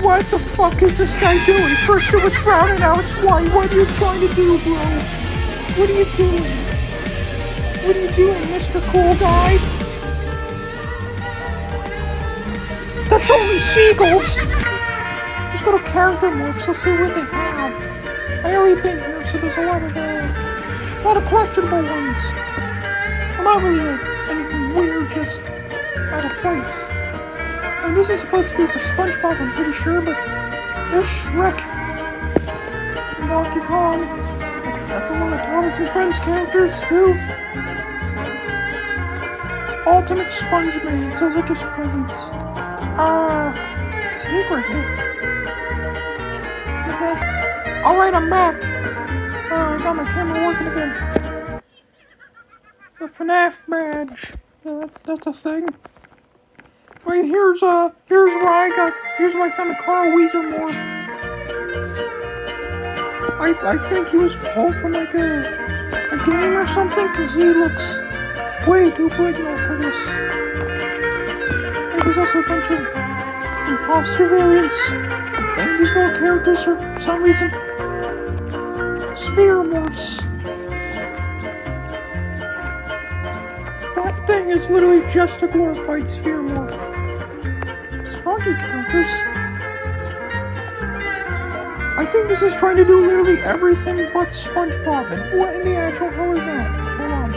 What the fuck is this guy doing? First it was brown and now it's white. What are you trying to do, bro? What are you doing? What are you doing, Mr. Cool Guy? That's only seagulls! Let's go to character mode, so see what they have. I already been here, so there's a lot of questionable ones. Well, not really anything weird, just out of place. And this is supposed to be for SpongeBob, I'm pretty sure, but there's Shrek. Donkey Kong. That's one of Thomas and Friends characters, too. Ultimate Sponge Man, so those are just presents. Secret gift. Alright, I'm back. I got my camera working again. The FNAF badge. Yeah, that's a thing. Wait, here's where I found the Carl Wheezer morph. I think he was pulled from like a game or something, because he looks way too big now for this. And there's also a bunch of imposter variants. And these little characters for some reason. Sphere morphs. That thing is literally just a glorified sphere morph. Sproggy characters. I think this is trying to do literally everything but SpongeBob. And what in the actual hell is that? Hold on.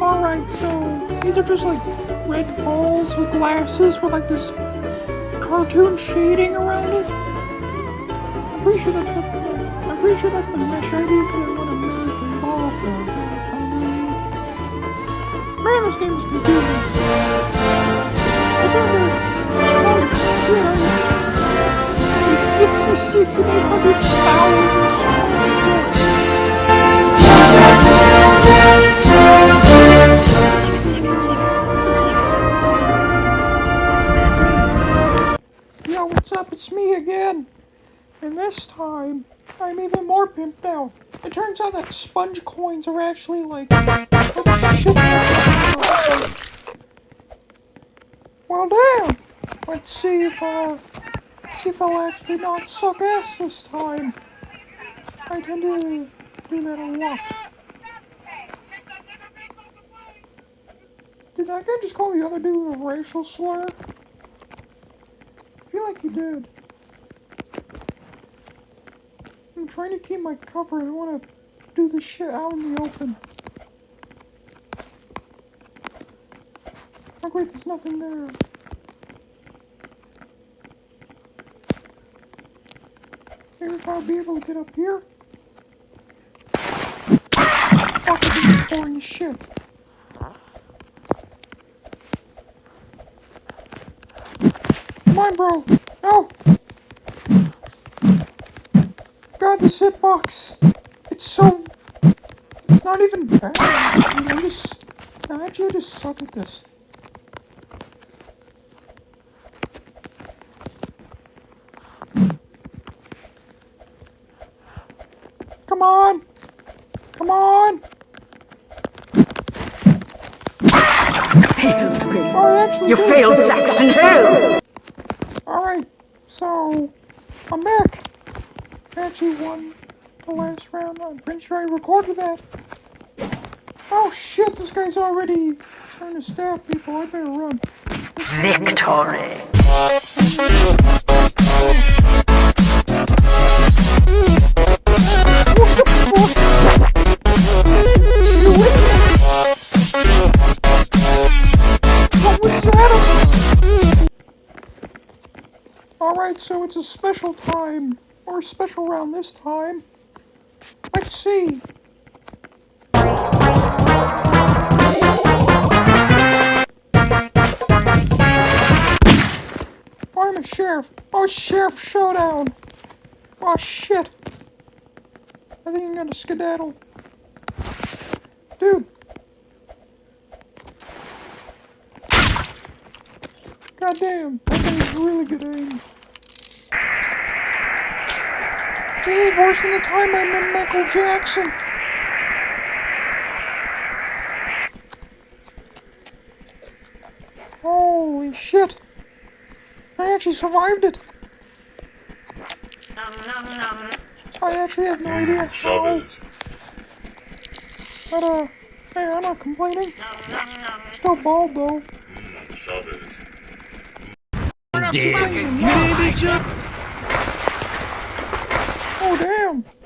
Alright, so these are just like red balls with glasses with like this cartoon shading around it. I'm pretty sure that's the mesh ID for the one American ball character. Man, this game is confusing. It's 66 and 800,000 Sponge kids. Yo, what's up? It's me again. And this time, I'm even more pimped out. It turns out that sponge coins are actually like shit. Well, damn. Let's see if I'll actually not suck ass this time. I tend to do that a lot. Did that guy just call the other dude a racial slur? I feel like he did. I'm trying to keep my cover. I want to do this shit out in the open. Oh great, there's nothing there. Maybe if I'll be able to get up here. Fuck, this is boring as shit. Come on, bro. No! God, this hitbox. It's so... It's not even bad. I just suck at this. Come on! Come on! Failed me. You failed, Saxton Hill! Alright, so... I'm back. I actually won the last round. I'm pretty sure I recorded that. Oh shit, this guy's already trying to stab people. I better run. Victory. Alright, so it's a special time, or a special round this time. Let's see. I'm a sheriff. Oh, Sheriff Showdown. Oh, shit. I think I'm gonna skedaddle. Dude. Goddamn, that thing's really good aim. This is worse than the time I met Michael Jackson. Holy shit. I actually survived it. I actually have no idea how. But, hey, I'm not complaining. Still bald, though. Dick. Maybe just. Oh, damn.